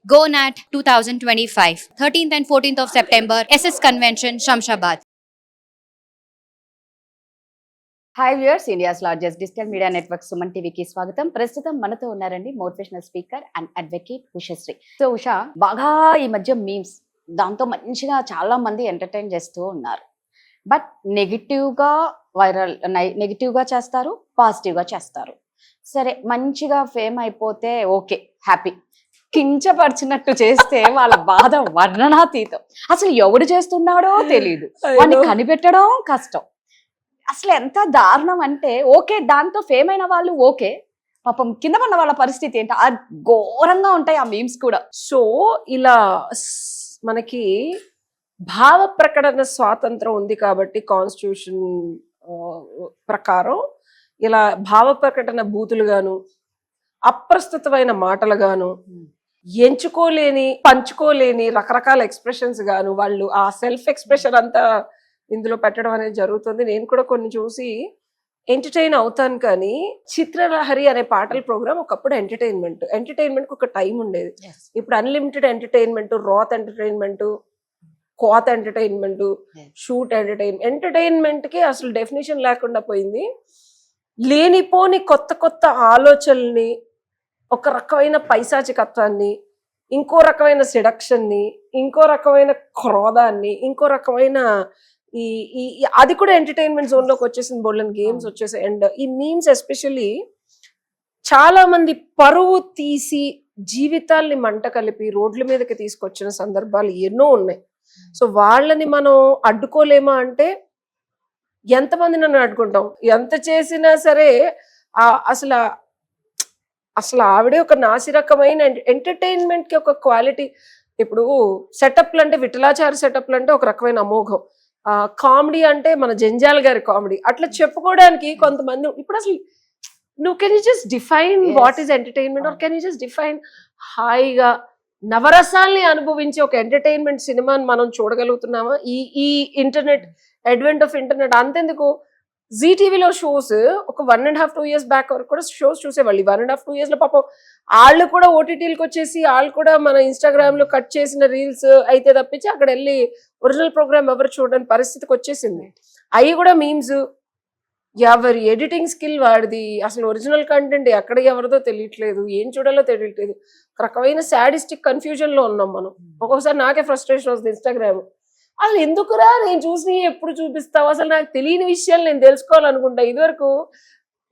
GoNat 2025, 13th and 14th of September, SS Convention, Shamshabad. Hi viewers, India's largest digital media network Suman టీవీకి స్వాగతం. ప్రస్తుతం మనతో ఉన్నారండి motivational speaker and advocate Ushasri. So Usha, బాగా ఈ మధ్య మీమ్స్ దాంతో మంచిగా చాలా మంది ఎంటర్టైన్ చేస్తూ ఉన్నారు. బట్ నెగిటివ్గా వైరల్, నెగిటివ్గా చేస్తారు, పాజిటివ్గా చేస్తారు. సరే, మంచిగా ఫేమ్ అయిపోతే ఓకే, హ్యాపీ. కించపరిచినట్టు చేస్తే వాళ్ళ బాధ వర్ణనాతీతం. అసలు ఎవడు చేస్తున్నాడో తెలియదు, వాడిని కనిపెట్టడం కష్టం. అసలు ఎంత దారుణం అంటే, ఓకే దాంతో ఫేమ్ అయిన వాళ్ళు ఓకే, పాపం కింద పడిన వాళ్ళ పరిస్థితి ఏంటి, ఘోరంగా ఉంటాయి ఆ మీమ్స్ కూడా. సో ఇలా మనకి భావ ప్రకటన స్వాతంత్రం ఉంది కాబట్టి కాన్స్టిట్యూషన్ ప్రకారం ఇలా భావ ప్రకటన బూతులుగాను, అప్రస్తుతమైన మాటలుగాను, ఎంచుకోలేని పంచుకోలేని రకరకాల ఎక్స్ప్రెషన్స్ గాను వాళ్ళు ఆ సెల్ఫ్ ఎక్స్ప్రెషన్ అంతా ఇందులో పెట్టడం అనేది జరుగుతుంది. నేను కూడా కొన్ని చూసి ఎంటర్టైన్ అవుతాను. కానీ చిత్రలహరి అనే పాటల ప్రోగ్రామ్ ఒకప్పుడు ఎంటర్టైన్మెంట్ ఒక టైం ఉండేది. ఇప్పుడు అన్లిమిటెడ్ ఎంటర్టైన్మెంట్, రాత్ ఎంటర్టైన్మెంట్, కోత్ ఎంటర్టైన్మెంట్, షూట్ ఎంటర్టైన్మెంట్ కి అసలు డెఫినేషన్ లేకుండా పోయింది. లేనిపోని కొత్త కొత్త ఆలోచనల్ని, ఒక రకమైన పైశాచికత్వాన్ని, ఇంకో రకమైన సెడక్షన్ని, ఇంకో రకమైన క్రోధాన్ని, ఇంకో రకమైన అది కూడా ఎంటర్టైన్మెంట్ జోన్ లోకి వచ్చేసింది. బోల్డెన్ గేమ్స్ వచ్చేసాయి. అండ్ ఈ మీమ్స్ ఎస్పెషల్లీ చాలా మంది పరువు తీసి జీవితాల్ని మంట కలిపి రోడ్ల మీదకి తీసుకొచ్చిన సందర్భాలు ఎన్నో ఉన్నాయి. సో వాళ్ళని మనం అడ్డుకోలేమా అంటే, ఎంతమంది నన్ను అడ్డుకుంటాం? ఎంత చేసినా సరే అసలు ఆవిడే ఒక నాసిరకమైన ఎంటర్టైన్మెంట్ కి ఒక క్వాలిటీ. ఇప్పుడు సెటప్లు అంటే విఠలాచారి సెటప్లు అంటే ఒక రకమైన అమోఘం. కామెడీ అంటే మన జంజాల్ గారి కామెడీ అట్లా చెప్పుకోవడానికి కొంతమంది. ఇప్పుడు అసలు నువ్వు can you just define what is entertainment, are can you just define హాయిగా నవరసాల్ని అనుభవించి ఒక ఎంటర్టైన్మెంట్ సినిమాని మనం చూడగలుగుతున్నామా? ఈ ఇంటర్నెట్ అడ్వెంట్ ఆఫ్ ఇంటర్నెట్ అంతెందుకు, జీ టీవీలో షోస్ ఒక 1.5 2 years బ్యాక్ వరకు కూడా షోస్ చూసేవాళ్ళు. 1.5 2 years లో పాపం వాళ్ళు కూడా ఓటీటీలకు వచ్చేసి వాళ్ళు కూడా మన ఇన్స్టాగ్రామ్ లో కట్ చేసిన రీల్స్ అయితే తప్పించి అక్కడ వెళ్ళి ఒరిజినల్ ప్రోగ్రామ్ ఎవరు చూడని పరిస్థితికి వచ్చేసింది. అవి కూడా మీమ్స్, ఎవరి ఎడిటింగ్ స్కిల్ వాడిది, అసలు ఒరిజినల్ కంటెంట్ ఎక్కడ ఎవరిదో తెలియట్లేదు, ఏం చూడాలో తెలియట్లేదు. ఒక రకమైన సాడిస్టిక్ కన్ఫ్యూజన్ లో ఉన్నాం మనం. ఒక్కొక్కసారి నాకే ఫ్రస్ట్రేషన్ వస్తుంది. ఇన్స్టాగ్రామ్ అసలు ఎందుకురా నేను చూసి ఎప్పుడు చూపిస్తావు, అసలు నాకు తెలియని విషయాలు నేను తెలుసుకోవాలనుకుంటా. ఇదివరకు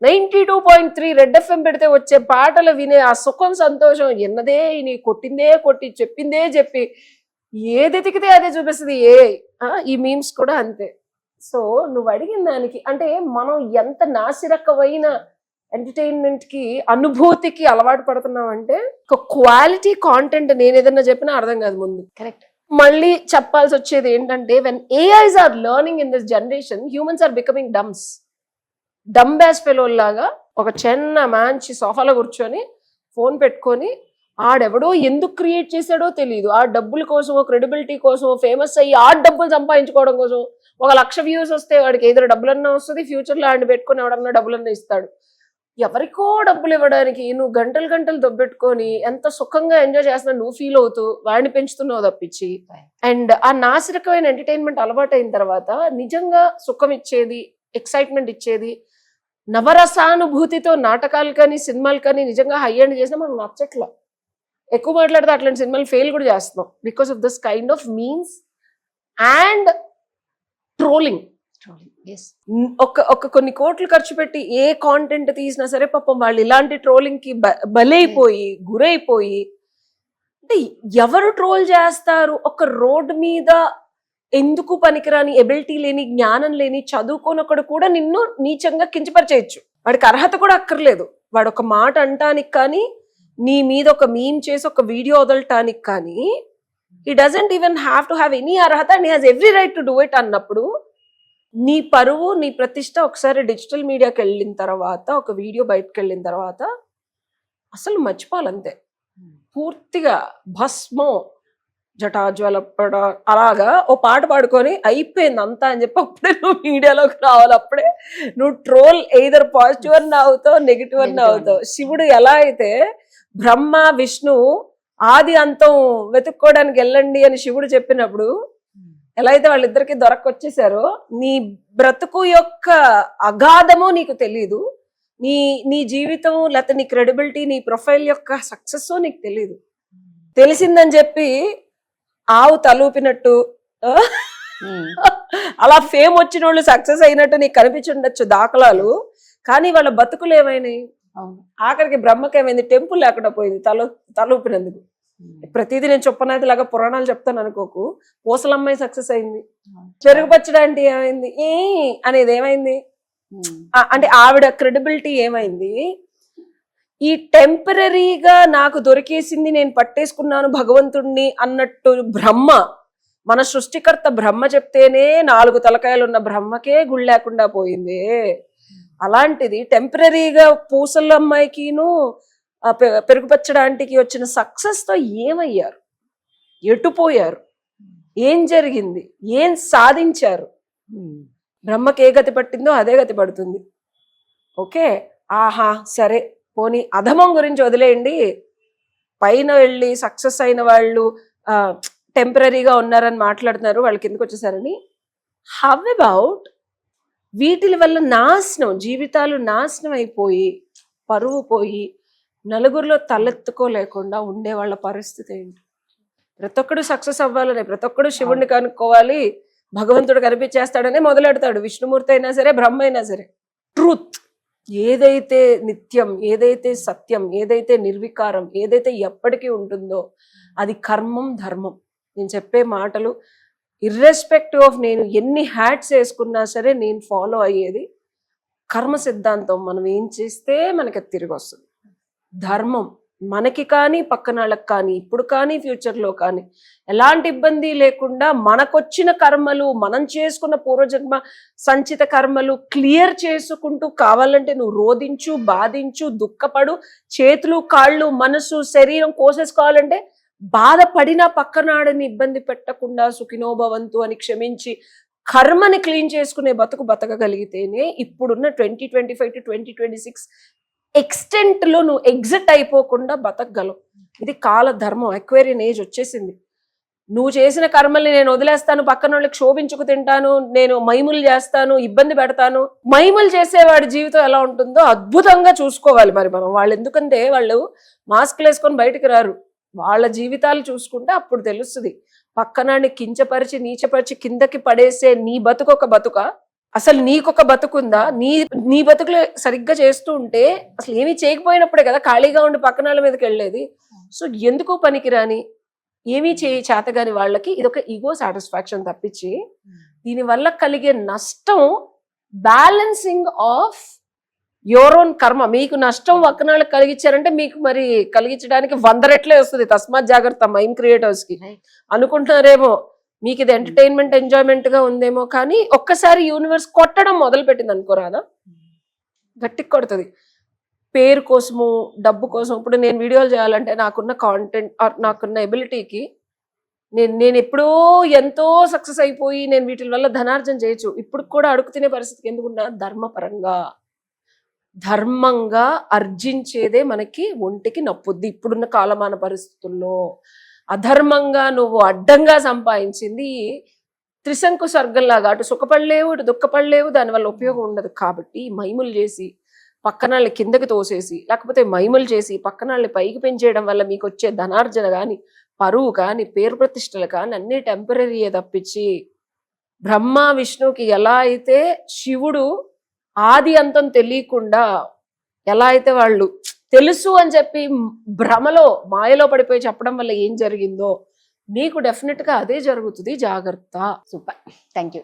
92.3 రెడ్ ఎఫ్ఎం పెడితే వచ్చే పాటలు వినే ఆ సుఖం, సంతోషం ఎన్నదే నీ కొట్టిందే కొట్టి చెప్పిందే చెప్పి ఏది ఎతికితే అదే చూపిస్తుంది. ఈ మీమ్స్ కూడా అంతే. సో నువ్వు అడిగిన దానికి అంటే మనం ఎంత నాసిరకమైన ఎంటర్టైన్మెంట్ కి, అనుభూతికి అలవాటు పడుతున్నాం అంటే, ఒక క్వాలిటీ కాంటెంట్ నేను ఏదన్నా చెప్పినా అర్థం కాదు ముందు. కరెక్ట్. మళ్ళీ చెప్పాల్సి వచ్చేది ఏంటంటే, when AIs are learning in this generation, humans are becoming dumb ass fellow లాగా ఒక చిన్న మంచి సోఫాలో కూర్చొని ఫోన్ పెట్టుకొని ఆడెవడో ఎందుకు క్రియేట్ చేశాడో తెలియదు, ఆ డబ్బుల కోసం, క్రెడిబిలిటీ కోసం, ఫేమస్ అయ్యి ఆ డబ్బులు సంపాదించుకోవడం కోసం 1,00,000 వ్యూస్ వస్తే వాడికి ఏదో డబ్బులన్నా వస్తుంది, ఫ్యూచర్లో ఆడిని పెట్టుకుని ఎవడన్నా డబ్బులన్నా ఇస్తాడు. ఎవరికో డబ్బులు ఇవ్వడానికి నువ్వు గంటలు గంటలు దొబ్బెట్టుకొని ఎంత సుఖంగా ఎంజాయ్ చేస్తున్నా నువ్వు ఫీల్ అవుతూ వాడిని పెంచుతున్నావు తప్పించి. అండ్ ఆ నాసిరకమైన ఎంటర్టైన్మెంట్ అలవాటు అయిన తర్వాత నిజంగా సుఖం ఇచ్చేది, ఎక్సైట్మెంట్ ఇచ్చేది, నవరసానుభూతితో నాటకాలు కానీ సినిమాలు కానీ నిజంగా హై ఎండ్ చేసినా మనకు నచ్చట్లా. ఎక్కువ మాట్లాడితే అట్లాంటి సినిమాలు ఫెయిల్ కూడా చేస్తున్నాం because of this kind of memes and trolling. ఒక కొన్ని కోట్లు ఖర్చు పెట్టి ఏ కాంటెంట్ తీసినా సరే పాపం వాళ్ళు ఇలాంటి ట్రోలింగ్ కి బలైపోయి గురైపోయి, అంటే ఎవరు ట్రోల్ చేస్తారు? ఒక రోడ్డు మీద ఎందుకు పనికిరాని, ఎబిలిటీ లేని, జ్ఞానం లేని, చదువుకోనొకడు కూడా నిన్ను నీచంగా కించపరిచేయచ్చు. వాడికి అర్హత కూడా అక్కర్లేదు. వాడు ఒక మాట అంటానికి కానీ, నీ మీద ఒక మీమ్ చేసి ఒక వీడియో వదలటానికి కానీ, he doesn't even have to have any అర్హత and he has every right to do it అన్నప్పుడు, నీ పరువు, నీ ప్రతిష్ట ఒకసారి డిజిటల్ మీడియాకి వెళ్ళిన తర్వాత, ఒక వీడియో బయటకు వెళ్ళిన తర్వాత అసలు మర్చిపోవాలంతే. పూర్తిగా భస్మం, జటాజ్వలపడ అలాగా ఓ పాట పాడుకొని అయిపోయింది అంతా అని చెప్పి అప్పుడే నువ్వు మీడియాలోకి రావాలి. అప్పుడే నువ్వు ట్రోల్ ఎయిదర్ పాజిటివ్ అని అవుతావు, నెగిటివ్ అని అవుతావు. శివుడు ఎలా అయితే బ్రహ్మ విష్ణు ఆది అంతం వెతుక్కోవడానికి వెళ్ళండి అని శివుడు చెప్పినప్పుడు ఎలా అయితే వాళ్ళిద్దరికి దొరకొచ్చేసారో, నీ బ్రతుకు యొక్క అగాధము నీకు తెలీదు, నీ నీ జీవితం లేకపోతే నీ క్రెడిబిలిటీ, నీ ప్రొఫైల్ యొక్క సక్సెస్ నీకు తెలీదు. తెలిసిందని చెప్పి ఆవు తలూపినట్టు అలా ఫేమ్ వచ్చిన వాళ్ళు సక్సెస్ అయినట్టు నీకు కనిపించుండొచ్చు దాఖలాలు, కానీ వాళ్ళ బతుకులు ఏమైనాయి? ఆఖరికి బ్రహ్మకి ఏమైంది? టెంపుల్ లేకుండా పోయింది తలూపినందుకు. ప్రతిదీ నేను చొప్పనాది లాగా పురాణాలు చెప్తాను అనుకోకు. పూసలమ్మాయి సక్సెస్ అయింది, చెరుకు పచ్చడానికి ఏమైంది అనేది ఏమైంది? అంటే ఆవిడ క్రెడిబిలిటీ ఏమైంది? ఈ టెంపరీగా నాకు దొరికేసింది, నేను పట్టేసుకున్నాను భగవంతుణ్ణి అన్నట్టు బ్రహ్మ, మన సృష్టికర్త బ్రహ్మ చెప్తేనే 4 తలకాయలు ఉన్న బ్రహ్మకే గుడి లేకుండా పోయింది. అలాంటిది టెంపరీగా పూసల అమ్మాయికిను పెరుగుపచ్చడానికి వచ్చిన సక్సెస్ తో ఏమయ్యారు? ఎటుపోయారు? ఏం జరిగింది? ఏం సాధించారు? బ్రహ్మకి ఏ గతి పట్టిందో అదే గతి పడుతుంది. ఓకే, ఆహా సరే పోనీ అధమం గురించి వదిలేయండి. పైన వెళ్ళి సక్సెస్ అయిన వాళ్ళు టెంపరీగా ఉన్నారని మాట్లాడుతున్నారు, వాళ్ళకి ఎందుకు వచ్చేసారని. హౌ అబౌట్ వీటి వల్ల నాశనం, జీవితాలు నాశనం అయిపోయి, పరువు పోయి, నలుగురిలో తలెత్తుకోలేకుండా ఉండే వాళ్ళ పరిస్థితి ఏంటి? ప్రతి ఒక్కడు సక్సెస్ అవ్వాలని, ప్రతి ఒక్కడు శివుణ్ణి కనుక్కోవాలి, భగవంతుడు కనిపించేస్తాడనే మొదలెడతాడు. విష్ణుమూర్తి అయినా సరే, బ్రహ్మ అయినా సరే. ట్రూత్ ఏదైతే నిత్యం, ఏదైతే సత్యం, ఏదైతే నిర్వికారం, ఏదైతే ఎప్పటికీ ఉంటుందో అది కర్మం ధర్మం. నేను చెప్పే మాటలు ఇర్రెస్పెక్టివ్ ఆఫ్ నేను ఎన్ని హ్యాట్స్ వేసుకున్నా సరే నేను ఫాలో అయ్యేది కర్మ సిద్ధాంతం. మనం ఏం చేస్తే మనకి తిరిగి వస్తుంది. ధర్మం మనకి కానీ, పక్కన వాళ్ళకి కానీ, ఇప్పుడు కానీ, ఫ్యూచర్లో కానీ ఎలాంటి ఇబ్బంది లేకుండా మనకొచ్చిన కర్మలు, మనం చేసుకున్న పూర్వజన్మ సంచిత కర్మలు క్లియర్ చేసుకుంటూ, కావాలంటే నువ్వు రోధించు, బాధించు, దుఃఖపడు, చేతులు కాళ్ళు మనసు శరీరం కోసేసుకోవాలంటే బాధపడినా పక్కనాడని ఇబ్బంది పెట్టకుండా సుఖినోభవంతు అని క్షమించి కర్మని క్లీన్ చేసుకునే బతకగలిగితేనే ఇప్పుడున్న 2025 to 2026 ఎక్స్టెంట్ లో నువ్వు ఎగ్జిట్ అయిపోకుండా బతకగలవు. ఇది కాల ధర్మం. ఎక్వేరియన్ ఏజ్ వచ్చేసింది. నువ్వు చేసిన కర్మల్ని నేను వదిలేస్తాను, పక్కన వాళ్ళకి శోభించుకు తింటాను, నేను మైములు చేస్తాను, ఇబ్బంది పెడతాను. మైములు చేసేవాడి జీవితం ఎలా ఉంటుందో అద్భుతంగా చూసుకోవాలి మరి మనం. వాళ్ళు ఎందుకంటే వాళ్ళు మాస్క్లు వేసుకొని బయటకు రారు. వాళ్ళ జీవితాలు చూసుకుంటే అప్పుడు తెలుస్తుంది. పక్కనాన్ని కించపరిచి నీచపరిచి కిందకి పడేసే నీ బతుకొక బతుక? అసలు నీకొక బతుకుందా? నీ బతుకులు సరిగ్గా చేస్తూ ఉంటే అసలు ఏమీ చేయకపోయినప్పుడే కదా ఖాళీగా ఉండి పక్కనాల మీదకి వెళ్ళేది. సో ఎందుకు పనికిరాని, ఏమీ చేతగాని వాళ్ళకి ఇదొక ఈగో సాటిస్ఫాక్షన్ తప్పించి దీనివల్ల కలిగే నష్టం బ్యాలెన్సింగ్ ఆఫ్ యోర్ ఓన్ కర్మ. మీకు నష్టం ఒక్కనాళ్ళకి కలిగించారంటే మీకు మరి కలిగించడానికి 100 రెట్లే వస్తుంది. తస్మాత్ జాగ్రత్త మైండ్ క్రియేటర్స్ కి. అనుకుంటున్నారేమో మీకు ఇది ఎంటర్టైన్మెంట్ ఎంజాయ్మెంట్ గా ఉందేమో, కానీ ఒక్కసారి యూనివర్స్ కొట్టడం మొదలు పెట్టింది అనుకోరాదా, గట్టికి కొడుతుంది. పేరు కోసము, డబ్బు కోసం. ఇప్పుడు నేను వీడియోలు చేయాలంటే నాకున్న కాంటెంట్, నాకున్న ఎబిలిటీకి నేను ఎప్పుడో ఎంతో సక్సెస్ అయిపోయి నేను వీటి వల్ల ధనార్జన చేయొచ్చు. ఇప్పుడు కూడా అడుగు తినే పరిస్థితికి ఎందుకున్నా, ధర్మపరంగా ధర్మంగా అర్జించేదే మనకి ఒంటికి నప్పుద్ది. ఇప్పుడున్న కాలమాన పరిస్థితుల్లో అధర్మంగా నువ్వు అడ్డంగా సంపాదించింది త్రిశంకు స్వర్గంలాగా, అటు సుఖపడలేవు, ఇటు దుఃఖపడలేవు, దానివల్ల ఉపయోగం ఉండదు. కాబట్టి మైములు చేసి పక్కనాళ్ళని కిందకి తోసేసి, లేకపోతే మైములు చేసి పక్కనాళ్ళని పైకి పెంచేయడం వల్ల మీకు వచ్చే ధనార్జన కానీ, పరువు కానీ, పేరు ప్రతిష్టలు కానీ అన్నీ టెంపరీయే తప్పించి, బ్రహ్మ విష్ణువుకి ఎలా అయితే శివుడు ఆది అంతం తెలియకుండా ఎలా అయితే వాళ్ళు తెలుసు అని చెప్పి భ్రమలో మాయలో పడిపోయి చెప్పడం వల్ల ఏం జరిగిందో మీకు డెఫినెట్ గా అదే జరుగుతుంది. జాగ్రత్త. Super, thank you.